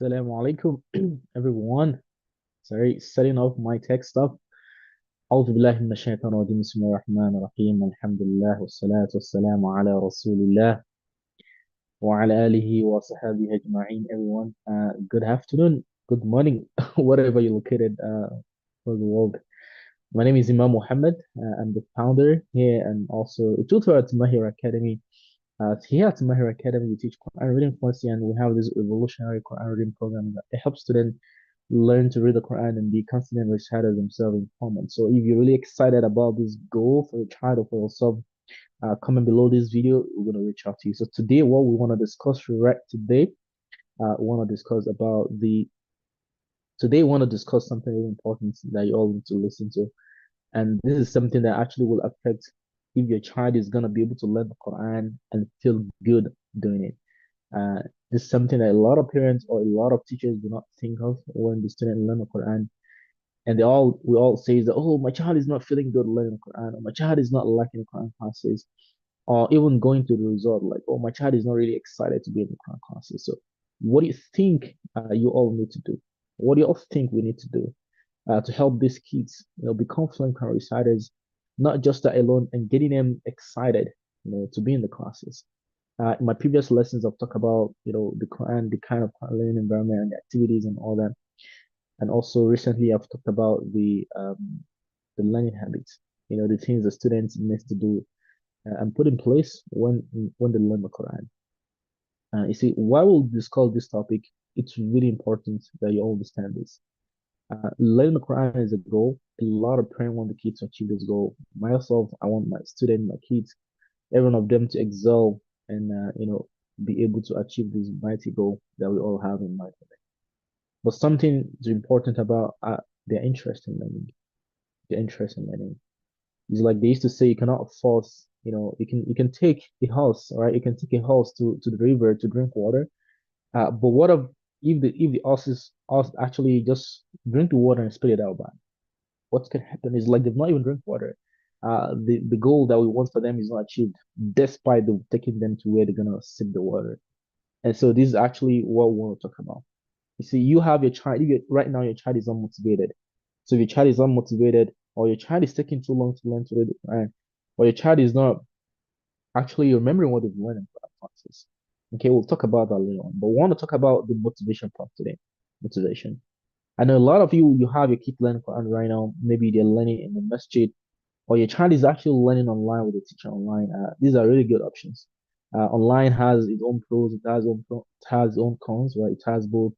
Assalamu alaikum, everyone. Sorry, setting off my tech stuff. أعوذ بالله من الشيطان الرجيم بسم الله الرحمن الرحيم الحمد لله والصلاة والسلام على رسول الله وعلى آله وصحبه أجمعين. Everyone, good afternoon, good morning, wherever you're located for the world. My name is Imam Muhammad. I'm the founder here and also a tutor at Mahir Academy. Here at Mahir Academy, we teach Quran reading fluency, and we have this revolutionary Quran reading program that helps students learn to read the Quran and be confident reciters themselves in comment. So, if you're really excited about this goal for your child or for yourself, comment below this video. We're going to reach out to you. So, today, what we want to discuss right today, we want to discuss about the today, we want to discuss something really important that you all need to listen to. And this is something that actually will affect if your child is going to be able to learn the Quran and feel good doing it. Uh, this is something that a lot of parents or a lot of teachers do not think of when the student learn the Quran. And we all say that, oh, my child is not feeling good learning the Quran, or my child is not liking the Quran classes, or even going to the result like, oh, my child is not really excited to be in the Quran classes. So, what do you think you all need to do? What do you all think we need to do to help these kids, become fluent Quran reciters, not just that alone, and getting them excited, to be in the classes? In my previous lessons, I've talked about, the Quran, the kind of Quran learning environment and the activities and all that. And also recently, I've talked about the learning habits, the things the students need to do and put in place when they learn the Quran. You see, why we'll discuss this topic, it's really important that you all understand this. Learning the Quran is a goal. A lot of parents want the kids to achieve this goal. Myself, I want my students, my kids, every one of them to excel and be able to achieve this mighty goal that we all have in mind. But something is important about their interest in learning. Their interest in learning is like they used to say, you cannot force. You can take a horse, right? You can take a horse to the river to drink water. But what if the horse actually just drink the water and spit it out back? What's gonna happen is like they've not even drink water. The goal that we want for them is not achieved, despite the taking them to where they're gonna sip the water. And so this is actually what we want to talk about. You see, you have your child. Right now, your child is unmotivated. So if your child is unmotivated, or your child is taking too long to learn to read the Quran, or your child is not actually remembering what they've learned in class classes. Okay, we'll talk about that later on. But we want to talk about the motivation part today. Motivation. I know a lot of you have your kids learning Quran right now. Maybe they're learning in the masjid, or your child is actually learning online with a teacher online. These are really good options. Online has its own pros, it has its own cons, right? It has both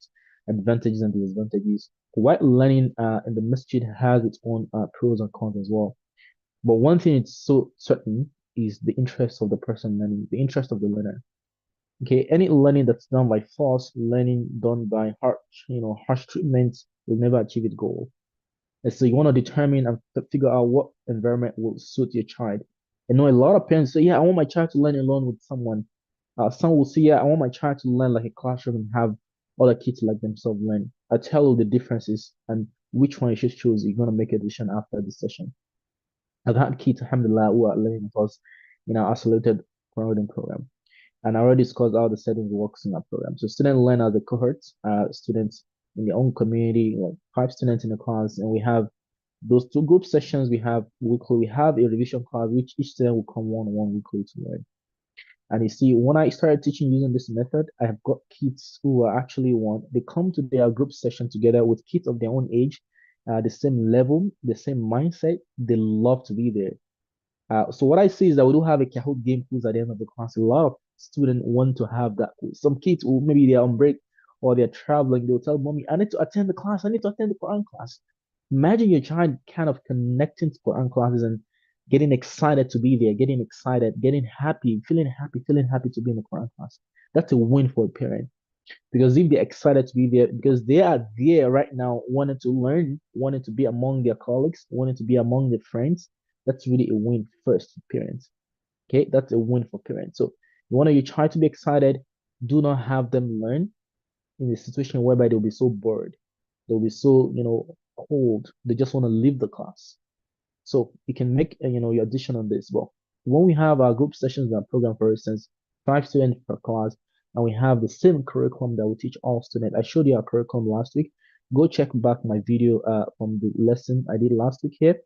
advantages and disadvantages. While learning in the masjid has its own pros and cons as well. But one thing it's so certain is the interest of the person learning, the interest of the learner. Okay, any learning that's done by force, learning done by harsh treatment will never achieve its goal. And so you want to determine and figure out what environment will suit your child. I know a lot of parents say, yeah, I want my child to learn alone with someone. Some will say, yeah, I want my child to learn like a classroom and have other kids like themselves learn. I tell you the differences and which one you should choose. You're going to make a decision after the session. I've had kids, alhamdulillah, who are learning with us in our isolated Quran reading program. And I already discussed how the settings works in our program. So students learn as a cohort, students in their own community, like 5 students in a class, and we have those two group sessions we have weekly. We have a revision class which each student will come one weekly to learn. And you see, when I started teaching using this method, I have got kids who are actually they come to their group session together with kids of their own age, the same level, the same mindset. They love to be there. So what I see is that we do have a Kahoot game quiz at the end of the class. A lot of students want to have that quiz. Some kids who maybe they're on break or they're traveling, they'll tell mommy, I need to attend the class. I need to attend the Quran class. Imagine your child kind of connecting to Quran classes and getting excited to be there, getting excited, getting happy, feeling happy to be in the Quran class. That's a win for a parent. Because if they're excited to be there, because they are there right now, wanting to learn, wanting to be among their colleagues, wanting to be among their friends, that's really a win first for parents. Okay, that's a win for parents. So you want your child to be excited, do not have them learn in a situation whereby they'll be so bored, they'll be so cold, they just want to leave the class. So you can make your addition on this. Well, when we have our group sessions and program, for instance, 5 students per class, and we have the same curriculum that we teach all students. I showed you our curriculum last week. Go check back my video from the lesson I did last week here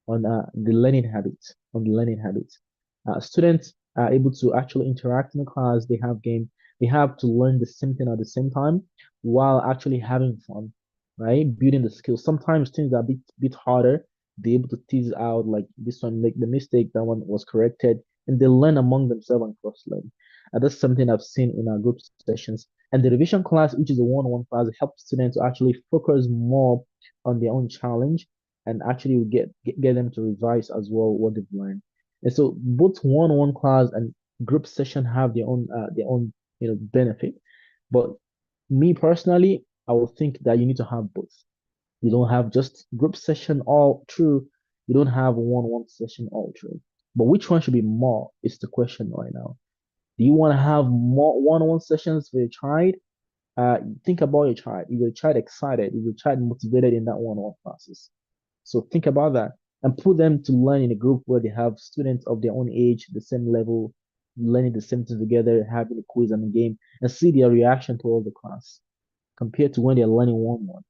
on the learning habits. On the learning habits, students are able to actually interact in the class. They have game. They have to learn the same thing at the same time while actually having fun, right? Building the skills. Sometimes things are a bit harder. They're able to tease out like this one make the mistake, that one was corrected, and they learn among themselves and cross learn. And that's something I've seen in our group sessions. And the revision class, which is a one-on-one class, helps students to actually focus more on their own challenge and actually get them to revise as well what they've learned. And so both one-on-one class and group session have their own benefit. But me personally, I would think that you need to have both. You don't have just group session all through. You don't have one-on-one session all through. But which one should be more is the question right now. Do you want to have more one-on-one sessions for your child? Think about your child. Is your child excited? Is your child motivated in that one-on-one classes? So think about that and put them to learn in a group where they have students of their own age, the same level, learning the same thing together, having a quiz and a game, and see their reaction to all the class compared to when they're learning one-on-one.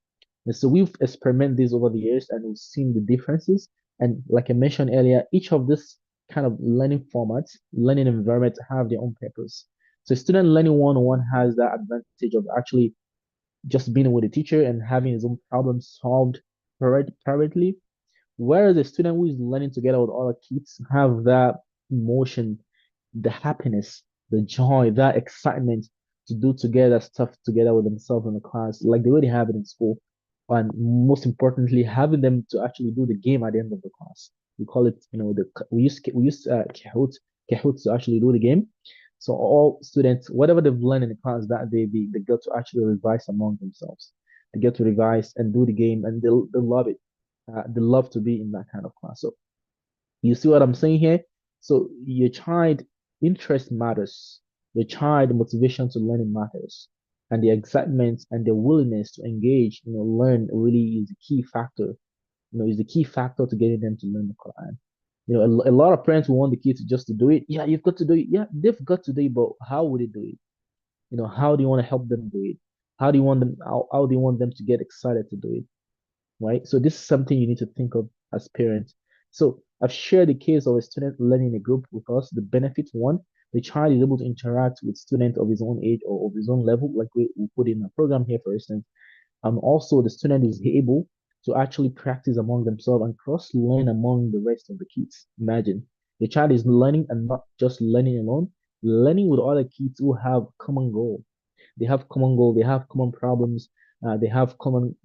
And so we've experimented this over the years and we've seen the differences. And like I mentioned earlier, each of this kind of learning formats, learning environments have their own purpose. So student learning one-on-one has that advantage of actually just being with the teacher and having his own problems solved privately. Whereas a student who is learning together with other kids have that emotion, the happiness, the joy, that excitement to do together stuff together with themselves in the class, like they already have it in school. And most importantly, having them to actually do the game at the end of the class. We call it, we use Kahoot to actually do the game. So all students, whatever they've learned in the class that they get to actually revise among themselves. They get to revise and do the game, and they love it. They love to be in that kind of class. So you see what I'm saying here? So your child interest matters. Your child motivation to learning matters. And the excitement and the willingness to engage, learn really is the key factor. Is the key factor to getting them to learn the Quran. A lot of parents will want the kids just to do it. Yeah, you've got to do it. Yeah, they've got to do it, but how would they do it? How do you want to help them do it? How do you want them to get excited to do it? Right? So this is something you need to think of as parents. So I've shared the case of a student learning in a group with us. The benefit one, the child is able to interact with students of his own age or of his own level, like we put in a program here, for instance. And also the student is able to actually practice among themselves and cross learn among the rest of the kids. Imagine the child is learning and not just learning alone, learning with other kids who have common goal. They have common goal, they have common problems, they have common,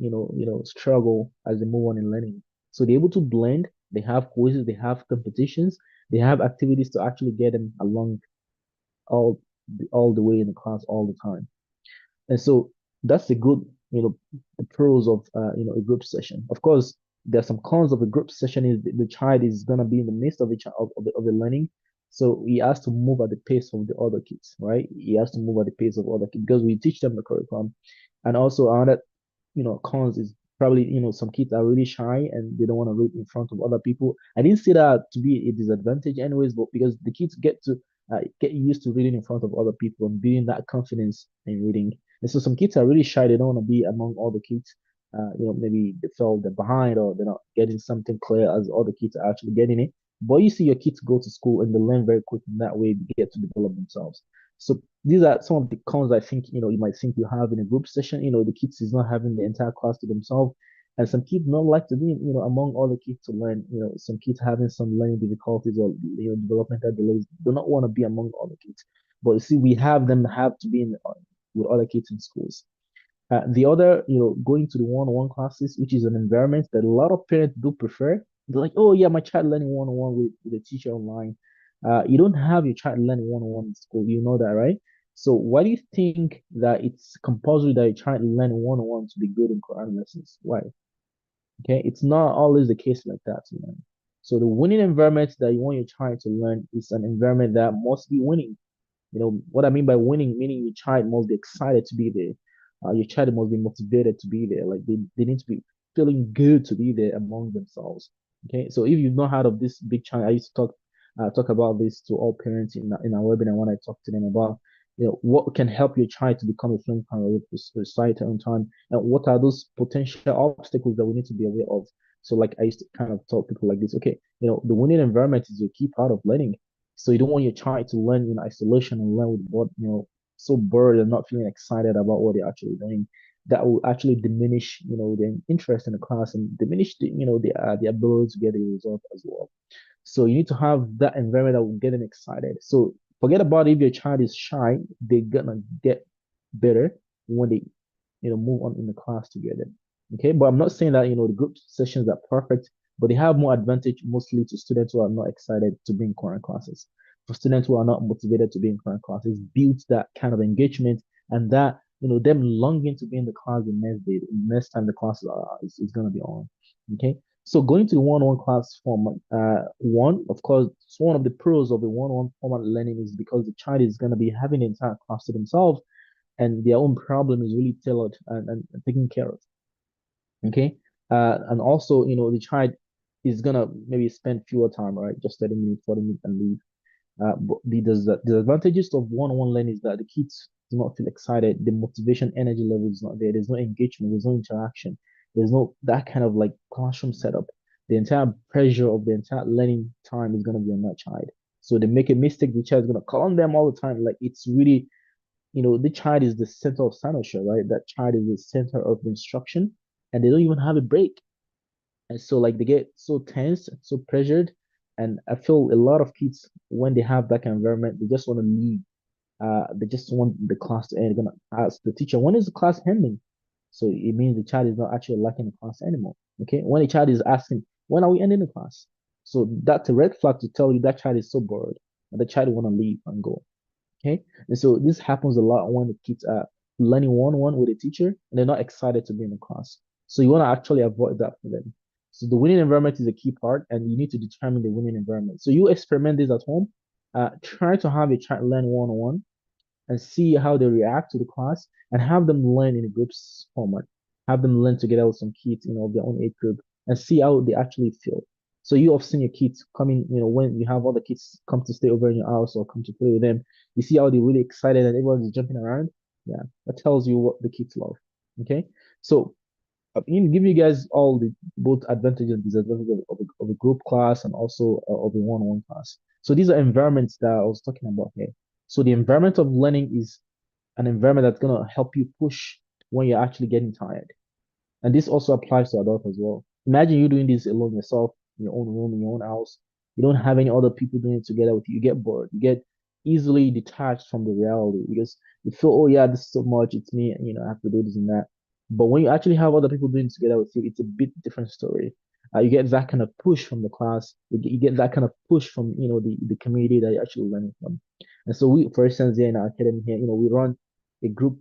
struggle as they move on in learning. So they're able to blend, they have quizzes, they have competitions, they have activities to actually get them along all all the way in the class all the time. And so that's the good, the pros of a group session. Of course, there's some cons of a group session is the child is gonna be in the midst of the learning. So he has to move at the pace of the other kids, right? He has to move at the pace of other kids because we teach them the curriculum. And also another cons is probably, some kids are really shy and they don't want to read in front of other people. I didn't see that to be a disadvantage anyways, but because the kids get used to reading in front of other people and building that confidence in reading. And so some kids are really shy. They don't want to be among other kids. Maybe they felt they're behind or they're not getting something clear as other kids are actually getting it. But you see your kids go to school and they learn very quick in that way, they get to develop themselves. So these are some of the cons I think you might think you have in a group session. The kids is not having the entire class to themselves, and some kids not like to be among other kids to learn. Some kids having some learning difficulties or developmental delays do not want to be among other kids. But you see, we have to be with other kids in schools. The other, going to the one-on-one classes, which is an environment that a lot of parents do prefer. They're like, oh yeah, my child learning one-on-one with a teacher online. You don't have your child learning one-on-one in school. You know that, right? So why do you think that it's compulsory that your child learn one-on-one to be good in Quran lessons? Why? Okay, it's not always the case like that, So the winning environment that you want your child to learn is an environment that must be winning. What I mean by winning, meaning your child must be excited to be there. Your child must be motivated to be there. Like they need to be feeling good to be there among themselves. Okay, so if you've not heard of this big challenge, I used to talk about this to all parents in our webinar when I talk to them about. what can help your child to become a fluent reciter on time, and what are those potential obstacles that we need to be aware of. So like I used to kind of tell people like this, okay, the winning environment is a key part of learning. So you don't want your child to learn in isolation and learn with what, so bored and not feeling excited about what they're actually doing. That will actually diminish, their interest in the class and diminish the ability to get a result as well. So you need to have that environment that will get them excited. So forget about if your child is shy, they're gonna get better when they, move on in the class together. Okay, but I'm not saying that the group sessions are perfect, but they have more advantage mostly to students who are not excited to be in current classes. For students who are not motivated to be in current classes, build that kind of engagement and that them longing to be in the class the next day, the next time the class is gonna be on. Okay, so going to the one-on-one class format, of course, it's one of the pros of the one-on-one format learning is because the child is going to be having the entire class to themselves and their own problem is really tailored and taken care of. Okay. And also, the child is going to maybe spend fewer time, right? Just 30 minutes, 40 minutes and leave. But the disadvantages of one-on-one learning is that the kids do not feel excited. The motivation, energy level is not there. There's no engagement. There's no interaction. There's no that kind of like classroom setup. The entire pressure of the entire learning time is going to be on that child. So they make a mistake, the child is going to call on them all the time. Like it's really, the child is the center of Sanosha, right? That child is the center of the instruction, and they don't even have a break. And so like they get so tense, so pressured. And I feel a lot of kids when they have that kind of environment, they just want to leave. They just want the class to end. They're gonna ask the teacher, when is the class ending? So it means the child is not actually liking the class anymore. Okay. When the child is asking, when are we ending the class? So that's a red flag to tell you that child is so bored and the child want to leave and go. Okay. And so this happens a lot when the kids are learning one-on-one with a teacher and they're not excited to be in the class. So you want to actually avoid that for them. So the winning environment is a key part, and you need to determine the winning environment. So you experiment this at home. Try to have a child learn one-on-one and see how they react to the class and have them learn in a groups format. Have them learn together with some kids, of their own age group and see how they actually feel. So you have seen your kids coming, when you have other kids come to stay over in your house or come to play with them, you see how they're really excited and everyone's jumping around. Yeah, that tells you what the kids love. Okay. So give you guys all the both advantages and disadvantages of a group class and also of a one-on-one class. So these are environments that I was talking about here. So the environment of learning is an environment that's going to help you push when you're actually getting tired. And this also applies to adults as well. Imagine you doing this alone yourself in your own room, in your own house. You don't have any other people doing it together with you. You get bored. You get easily detached from the reality because you feel, oh yeah, this is so much. It's me, I have to do this and that. But when you actually have other people doing it together with you, it's a bit different story. You get that kind of push from the class. You get that kind of push from, the community that you're actually learning from. And so we, for instance, here in our academy here, we run a group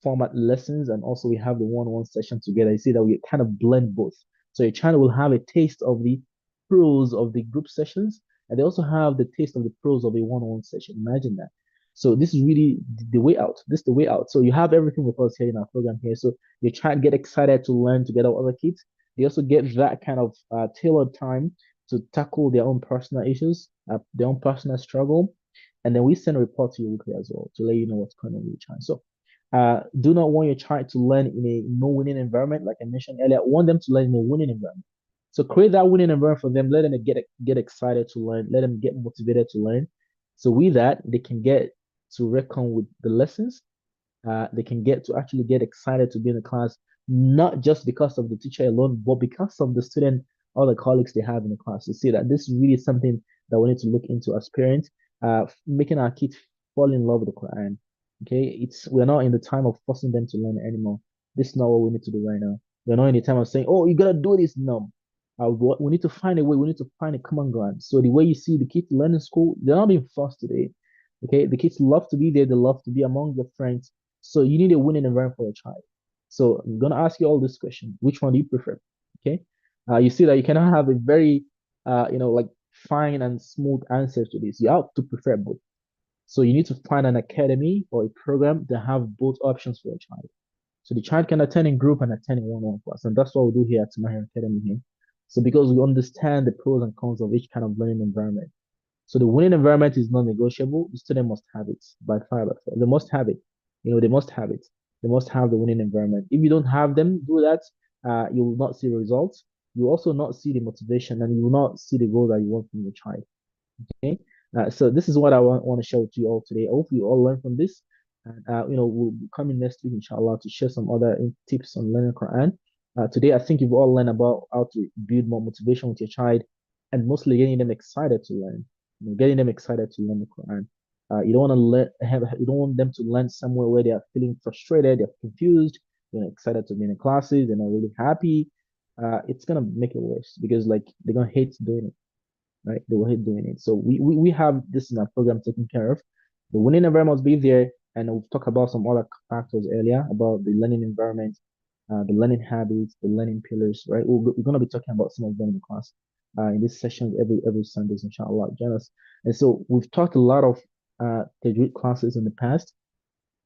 format lessons and also we have the one-on-one session together. You see that we kind of blend both. So your child will have a taste of the pros of the group sessions and they also have the taste of the pros of a one-on-one session. Imagine that. So this is really the way out. This is the way out. So you have everything with us here in our program here. So your child get excited to learn together with other kids. They also get that kind of tailored time to tackle their own personal issues, their own personal struggle. And then we send a report to you weekly as well to let you know what's going on with your child. So do not want your child to learn in a no winning environment, like I mentioned earlier. Want them to learn in a winning environment. So create that winning environment for them. Let them get excited to learn. Let them get motivated to learn. So with that, they can get to reckon with the lessons. They can get to actually get excited to be in the class, not just because of the teacher alone, but because of the student or the colleagues they have in the class. To see that this is really something that we need to look into as parents, making our kids fall in love with the Quran. Okay, we're not in the time of forcing them to learn anymore. This is not what we need to do right now. We're not in the time of saying, "Oh, you gotta do this." No, we need to find a way. We need to find a common ground. So the way you see the kids learn in school, they're not being forced today. Okay, the kids love to be there. They love to be among their friends. So you need a winning environment for your child. So I'm gonna ask you all this question: which one do you prefer? Okay, you see that you cannot have a very, like fine and smooth answer to this. You have to prefer both. So you need to find an academy or a program that have both options for your child. So the child can attend in group and attend in one-on-one class. And that's what we do here at Mahir Academy here. So because we understand the pros and cons of each kind of learning environment. So the winning environment is non-negotiable. The student must have it by fire by force. They must have it. They must have it. They must have the winning environment. If you don't have them, do that. You will not see results. You will also not see the motivation, and you will not see the goal that you want from your child. Okay. So this is what I want to share with you all today. I hope you all learn from this. And we'll be coming next week, inshallah, to share some other tips on learning Quran. Today, I think you've all learned about how to build more motivation with your child, and mostly getting them excited to learn. Getting them excited to learn the Quran. You don't want to you don't want them to learn somewhere where they are feeling frustrated, they're confused, excited to be in the classes, they're not really happy. It's gonna make it worse because like they're gonna hate doing it, right? They will hate doing it. So we have this in our program taken care of. The winning environment must be there, and we've talked about some other factors earlier about the learning environment, the learning habits, the learning pillars, right? We're going to be talking about some of them in the class in this session every Sundays, inshallah. Join us. And so we've talked a lot of Tajweed classes in the past,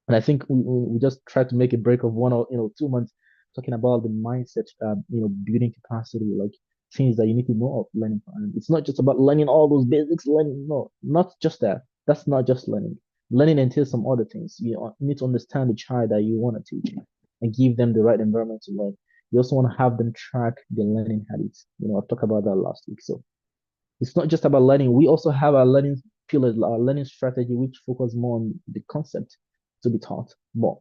and I think we just try to make a break of 1 or 2 months talking about the mindset, building capacity, like things that you need to know of learning. And it's not just about learning all those basics, learning, no, not just that. That's not just learning. Learning entails some other things. You need to understand the child that you want to teach and give them the right environment to learn. You also want to have them track their learning habits. I've talked about that last week. So it's not just about learning. We also have our learning pillars, our learning strategy, which focus more on the concept to be taught more.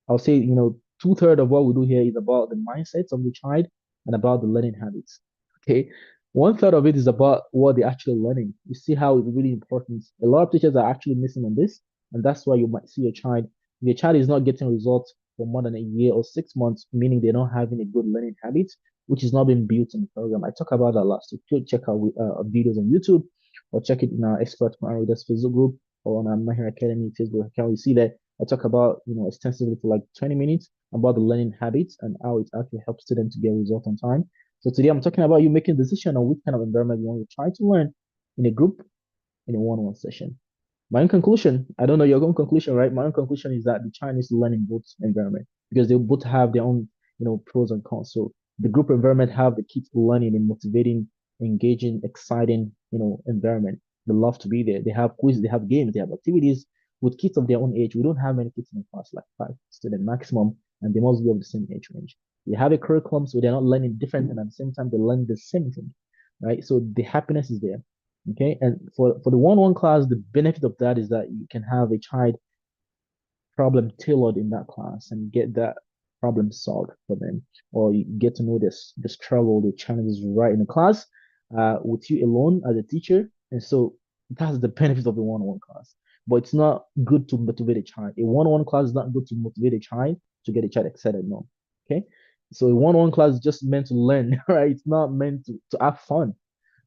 I'll say, 2/3 of what we do here is about the mindsets of the child and about the learning habits. Okay. 1/3 of it is about what they're actually learning. You see how it's really important. A lot of teachers are actually missing on this, and that's why you might see a child. If your child is not getting results for more than a year or 6 months, meaning they're not having a good learning habit, which is not being built in the program. I talked about that last week. You check out videos on YouTube or check it in our expert Quran Readers Facebook group or on our Mahir Academy Facebook account. You see that I talk about, extensively for like 20 minutes about the learning habits and how it actually helps students to get results on time. So today I'm talking about you making a decision on which kind of environment you want to try to learn in a group, in a one-on-one session. My own conclusion, I don't know your own conclusion, right? My own conclusion is that the Chinese learn in both environment because they both have their own, pros and cons. So the group environment have the kids learning in motivating, engaging, exciting, environment. They love to be there. They have quiz, they have games, they have activities with kids of their own age. We don't have many kids in the class, like 5 students maximum, and they must be of the same age range. They have a curriculum, so they're not learning different, and at the same time, they learn the same thing, right? So the happiness is there. Okay, and for the one-on-one class, the benefit of that is that you can have a child problem tailored in that class and get that problem solved for them, or you get to know the struggle, the challenges right in the class, with you alone as a teacher. And so that's the benefit of the one-on-one class. But it's not good to motivate a child. A one-on-one class is not good to motivate a child to get a child excited. No. Okay. So a one-on-one class is just meant to learn, right? It's not meant to have fun,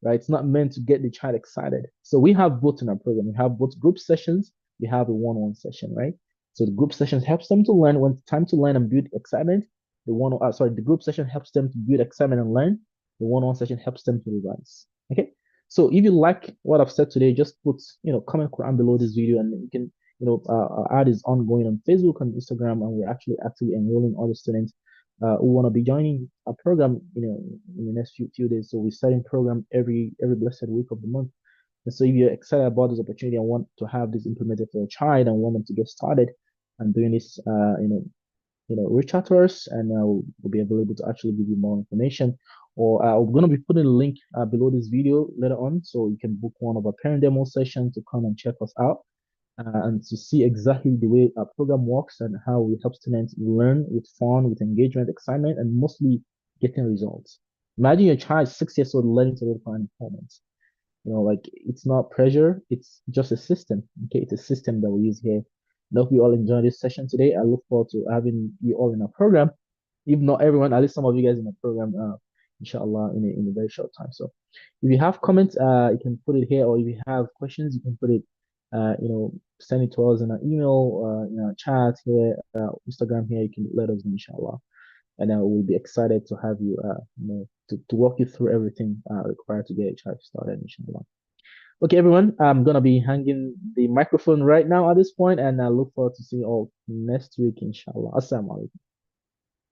right? It's not meant to get the child excited. So we have both in our program. We have both group sessions, we have a one-on-one session, right? So the group sessions helps them to learn when it's time to learn and build excitement. The group session helps them to build excitement and learn. The one-on-one session helps them to revise. Okay. So if you like what I've said today, just put, comment Quran below this video, and you can, our ad is ongoing on Facebook and Instagram, and we're actually actively enrolling other students who want to be joining our program, in the next few days. So we're starting program every blessed week of the month. And so if you're excited about this opportunity and want to have this implemented for a child and want them to get started and doing this, reach out to us, and we'll be available to actually give you more information. Or I'm going to be putting a link below this video later on, so you can book one of our parent demo sessions to come and check us out and to see exactly the way our program works and how we help students learn with fun, with engagement, excitement, and mostly getting results. Imagine your child 6 years old learning to read Quran performance. Like it's not pressure, it's just a system. Okay, it's a system that we use here. I hope you all enjoyed this session today. I look forward to having you all in our program. If not everyone, at least some of you guys in the program, inshallah, in a very short time. So if you have comments, you can put it here, or if you have questions, you can put it, send it to us in an email, in our chat here, Instagram here. You can let us know, inshallah, and we'll be excited to have you, to walk you through everything required to get a child started, inshallah. Okay, everyone, I'm gonna be hanging the microphone right now at this point, and I look forward to see you all next week, inshallah. Assalamu alaikum.